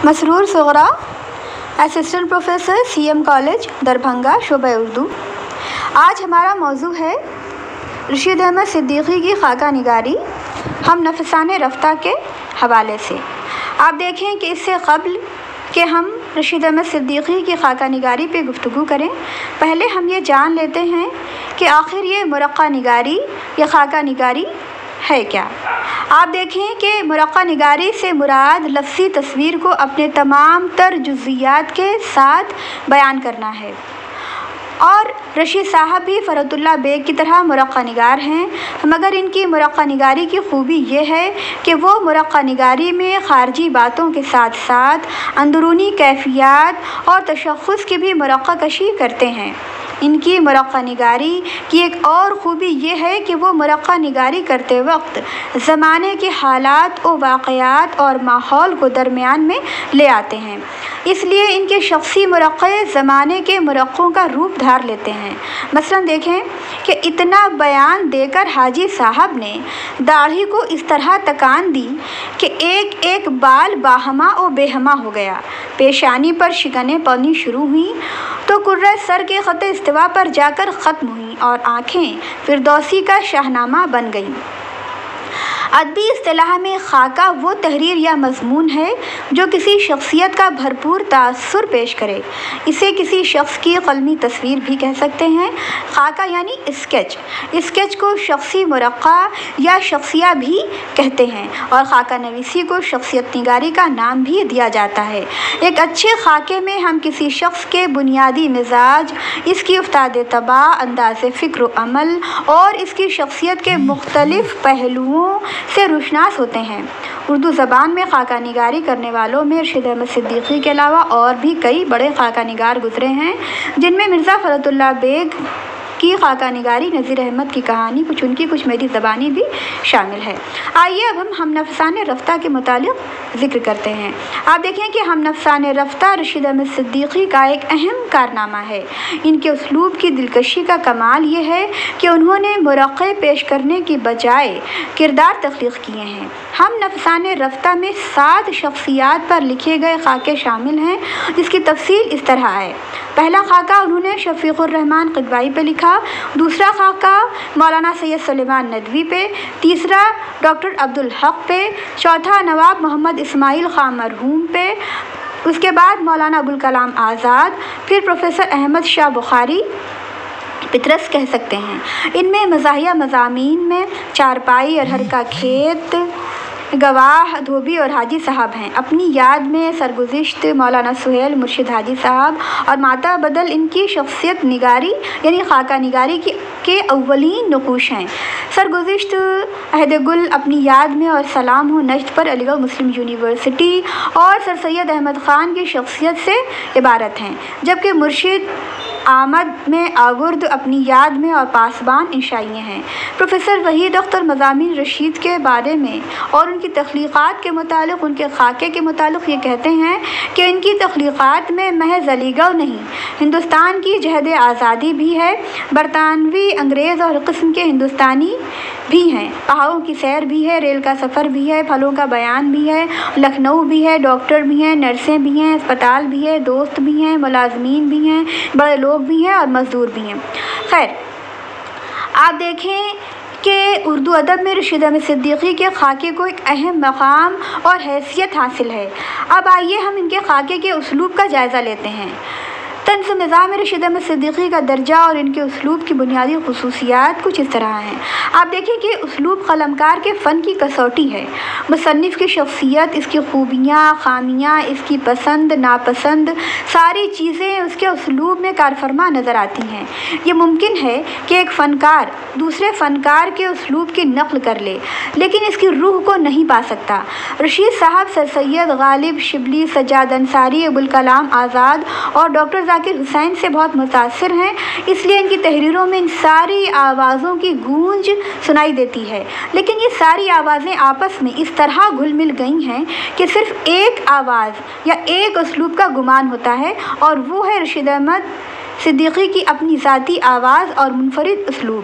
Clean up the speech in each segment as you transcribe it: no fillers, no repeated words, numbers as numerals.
مسرور Sughra, assistant professor CM college Darbhanga, شعبہ اردو۔ آج ہمارا موضوع ہے رشید احمد صدیقی کی خاکہ نگاری ہم نفسان رفتہ کے حوالے سے۔ آپ دیکھیں کہ اس سے قبل کہ ہم رشید احمد صدیقی کی خاکہ نگاری پہ گفتگو کریں، پہلے ہم یہ جان لیتے ہیں کہ آخر یہ مرقع نگاری یا خاکہ نگاری ہے کیا۔ آپ دیکھیں کہ مرقع نگاری سے مراد لفظی تصویر کو اپنے تمام تر جزئیات کے ساتھ بیان کرنا ہے، اور رشید صاحب بھی فرحت اللہ بیگ کی طرح مرقع نگار ہیں، مگر ان کی مرقع نگاری کی خوبی یہ ہے کہ وہ مرقع نگاری میں خارجی باتوں کے ساتھ ساتھ اندرونی کیفیات اور تشخص کی بھی مرقع کشی کرتے ہیں۔ ان کی مرقع نگاری کی ایک اور خوبی یہ ہے کہ وہ مرقع نگاری کرتے وقت زمانے کے حالات و واقعات اور ماحول کو درمیان میں لے آتے ہیں، اس لیے ان کے شخصی مرقع زمانے کے مرقعوں کا روپ دھار لیتے ہیں۔ مثلا دیکھیں کہ اتنا بیان دے کر حاجی صاحب نے داڑھی کو اس طرح تکان دی کہ ایک ایک بال باہما و بےہما ہو گیا، پیشانی پر شکنیں پڑنی شروع ہوئیں تو کرۂ سر کے خط استوا پر جا کر ختم ہوئیں اور آنکھیں فردوسی کا شاہنامہ بن گئیں۔ ادبی اصطلاح میں خاکہ وہ تحریر یا مضمون ہے جو کسی شخصیت کا بھرپور تاثر پیش کرے۔ اسے کسی شخص کی قلمی تصویر بھی کہہ سکتے ہیں۔ خاکہ یعنی اسکیچ، اسکیچ کو شخصی مرقع یا شخصیہ بھی کہتے ہیں، اور خاکہ نویسی کو شخصیت نگاری کا نام بھی دیا جاتا ہے۔ ایک اچھے خاکے میں ہم کسی شخص کے بنیادی مزاج، اس کی افتاد طبع، انداز فکر و عمل اور اس کی شخصیت کے مختلف پہلوؤں سے روشناس ہوتے ہیں۔ اردو زبان میں خاکہ نگاری کرنے والوں میں رشید احمد صدیقی کے علاوہ اور بھی کئی بڑے خاکہ نگار گزرے ہیں، جن میں مرزا فرحت اللہ بیگ کی خاکہ نگاری، نذیر احمد کی کہانی، کچھ ان کی کچھ میری زبانی بھی شامل ہے۔ آئیے اب ہم نفسان رفتہ کے متعلق ذکر کرتے ہیں۔ آپ دیکھیں کہ ہم نفسان رفتہ رشید احمد صدیقی کا ایک اہم کارنامہ ہے۔ ان کے اسلوب کی دلکشی کا کمال یہ ہے کہ انہوں نے مرقع پیش کرنے کی بجائے کردار تخلیق کیے ہیں۔ ہم نفسان رفتہ میں 7 شخصیات پر لکھے گئے خاکے شامل ہیں، جس کی تفصیل اس طرح ہے۔ پہلا خاکہ انہوں نے شفیق الرحمن قدوائی پہ لکھا، دوسرا خاکہ مولانا سید سلیمان ندوی پہ، تیسرا ڈاکٹر عبدالحق پہ، چوتھا نواب محمد اسماعیل خان مرحوم پہ، اس کے بعد مولانا ابوالکلام آزاد، پھر پروفیسر احمد شاہ بخاری پطرس کہہ سکتے ہیں۔ ان میں مزاحیہ مضامین میں چارپائی، ارہر کا کھیت، گواہ، دھوبی اور حاجی صاحب ہیں۔ اپنی یاد میں سرگزشت، مولانا سہیل مرشد حاجی صاحب اور ماتا بدل ان کی شخصیت نگاری یعنی خاکہ نگاری کے اولین نقوش ہیں۔ سرگزشت، عہد گل اپنی یاد میں اور سلام ہو نجد پر علی گڑھ مسلم یونیورسٹی اور سر سید احمد خان کی شخصیت سے عبارت ہیں، جبکہ مرشد آمد میں آورد اپنی یاد میں اور پاسبان انشائیے ہیں۔ پروفیسر وحید اختر مضامین رشید کے بارے میں اور ان کی تخلیقات کے متعلق، ان کے خاکے کے متعلق یہ کہتے ہیں کہ ان کی تخلیقات میں محض علیگڑھ نہیں، ہندوستان کی جہد آزادی بھی ہے، برطانوی، انگریز اور قسم کے ہندوستانی بھی ہیں، پہاڑوں کی سیر بھی ہے، ریل کا سفر بھی ہے، پھلوں کا بیان بھی ہے، لکھنؤ بھی ہے، ڈاکٹر بھی ہیں، نرسیں بھی ہیں، اسپتال بھی ہے، دوست بھی ہیں، ملازمین بھی ہیں، بڑے لوگ بھی ہیں اور مزدور بھی ہیں۔ خیر، آپ دیکھیں کہ اردو ادب میں رشید احمد صدیقی کے خاکے کو ایک اہم مقام اور حیثیت حاصل ہے۔ اب آئیے ہم ان کے خاکے کے اسلوب کا جائزہ لیتے ہیں۔ طنز و نظام رشید احمد صدیقی کا درجہ اور ان کے اسلوب کی بنیادی خصوصیات کچھ اس طرح ہیں۔ آپ دیکھیں کہ اسلوب قلمکار کے فن کی کسوٹی ہے۔ مصنف کی شخصیت، اس کی خوبیاں، خامیاں، اس کی پسند، ناپسند، ساری چیزیں اس کے اسلوب میں کارفرما نظر آتی ہیں۔ یہ ممکن ہے کہ ایک فنکار دوسرے فنکار کے اسلوب کی نقل کر لے، لیکن اس کی روح کو نہیں پا سکتا۔ رشید صاحب سر سید غالب شبلی، سجاد انصاری، ابوالکلام آزاد اور ڈاکٹر ذاکر حسین سے بہت متاثر ہیں، اس لیے ان کی تحریروں میں ان ساری آوازوں کی گونج سنائی دیتی ہے، لیکن یہ ساری آوازیں آپس میں اس طرح گھل مل گئی ہیں کہ صرف ایک آواز یا ایک اسلوب کا گمان ہوتا ہے، اور وہ ہے رشید احمد صدیقی کی اپنی ذاتی آواز اور منفرد اسلوب۔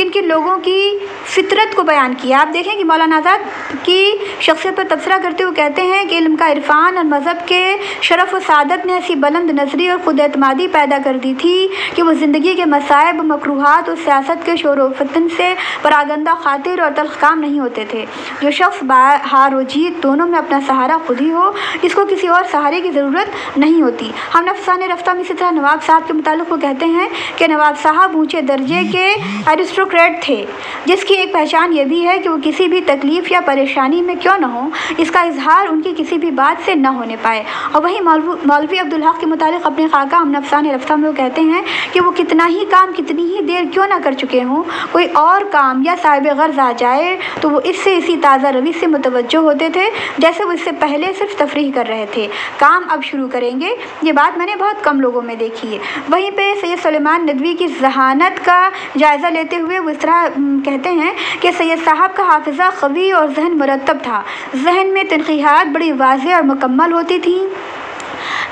کن کن لوگوں کی فطرت کو بیان کیا۔ آپ دیکھیں کہ مولانا آزاد کی شخصیت پر تبصرہ کرتے ہوئے کہتے ہیں کہ علم کا عرفان اور مذہب کے شرف و سعادت نے ایسی بلند نظری اور خود اعتمادی پیدا کر دی تھی کہ وہ زندگی کے مصائب و مکروہات اور سیاست کے شور و فتن سے پراگندہ خاطر اور تلخ کام نہیں ہوتے تھے۔ جو شخص ہار و جیت دونوں میں اپنا سہارا خود ہی ہو، اس کو کسی اور سہارے کی ضرورت نہیں ہوتی۔ ہم افسانے رفتہ میں اسی طرح نواب صاحب کے متعلق وہ کہتے ہیں کہ نواب صاحب اونچے درجے کے ایرسٹوکریٹ تھے، جس کی ایک پہچان یہ بھی ہے کہ وہ کسی بھی تکلیف یا پریشانی میں کیوں نہ ہو، اس کا اظہار ان کی کسی بھی بات سے نہ ہونے پائے۔ اور وہیں مولوی عبدالحق کے متعلق اپنے خاکہ ہم افسانے رفتہ میں وہ کہتے ہیں کہ وہ کتنا ہی کام کتنی ہی دیر کیوں نہ کر چکے ہوں، کوئی اور کام یا صاحب غرض آ جائے تو وہ اس سے اسی تازہ روی سے متوجہ ہوتے تھے جیسے وہ اس سے پہلے صرف تفریح کر رہے تھے۔ کام اب شروع کریں گے، یہ بات میں نے بہت کم لوگوں میں دیکھی ہے۔ وہیں پہ سید سلیمان ندوی کی ذہانت کا جائزہ لیتے ہوئے وہ اس طرح کہتے ہیں کہ سید صاحب کا حافظہ قوی اور ذہن مرتب تھا، ذہن میں تنقیحات بڑی واضح اور مکمل ہوتی تھیں،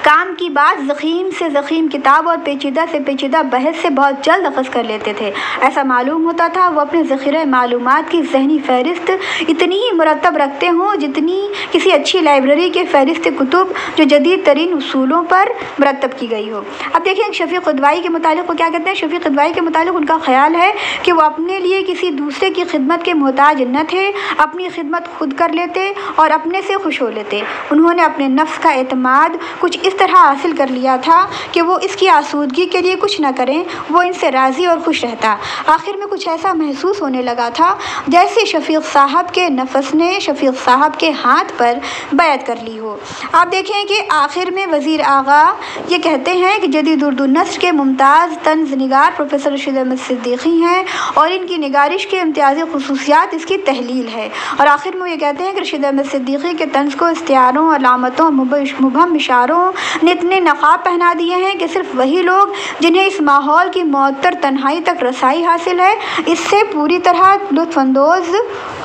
کام کی بات ضخیم سے ضخیم کتاب اور پیچیدہ سے پیچیدہ بحث سے بہت جلد اخذ کر لیتے تھے۔ ایسا معلوم ہوتا تھا وہ اپنے ذخیرہ معلومات کی ذہنی فہرست اتنی ہی مرتب رکھتے ہوں جتنی کسی اچھی لائبریری کے فہرست کتب جو جدید ترین اصولوں پر مرتب کی گئی ہو۔ اب دیکھیں شفیق قدوائی کے متعلق وہ کیا کہتے ہیں۔ شفیق قدوائی کے متعلق ان کا خیال ہے کہ وہ اپنے لیے کسی دوسرے کی خدمت کے محتاج نہ تھے، اپنی خدمت خود کر لیتے اور اپنے سے خوش ہو لیتے۔ انہوں نے اپنے نفس کا اعتماد کچھ اس طرح حاصل کر لیا تھا کہ وہ اس کی آسودگی کے لیے کچھ نہ کریں، وہ ان سے راضی اور خوش رہتا۔ آخر میں کچھ ایسا محسوس ہونے لگا تھا جیسے شفیق صاحب کے نفس نے شفیق صاحب کے ہاتھ پر بیعت کر لی ہو۔ آپ دیکھیں کہ آخر میں وزیر آغا یہ کہتے ہیں کہ جدید اردو نثر کے ممتاز طنز نگار پروفیسر رشید احمد صدیقی ہیں اور ان کی نگارش کے امتیازی خصوصیات اس کی تحلیل ہے۔ اور آخر میں یہ کہتے ہیں کہ رشید احمد صدیقی کے طنز کو استعاروں، علامتوں، مبہم اشاروں نے اتنے نقاب پہنا دیے ہیں کہ صرف وہی لوگ جنہیں اس ماحول کی معطر تنہائی تک رسائی حاصل ہے اس سے پوری طرح لطف اندوز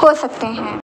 ہو سکتے ہیں۔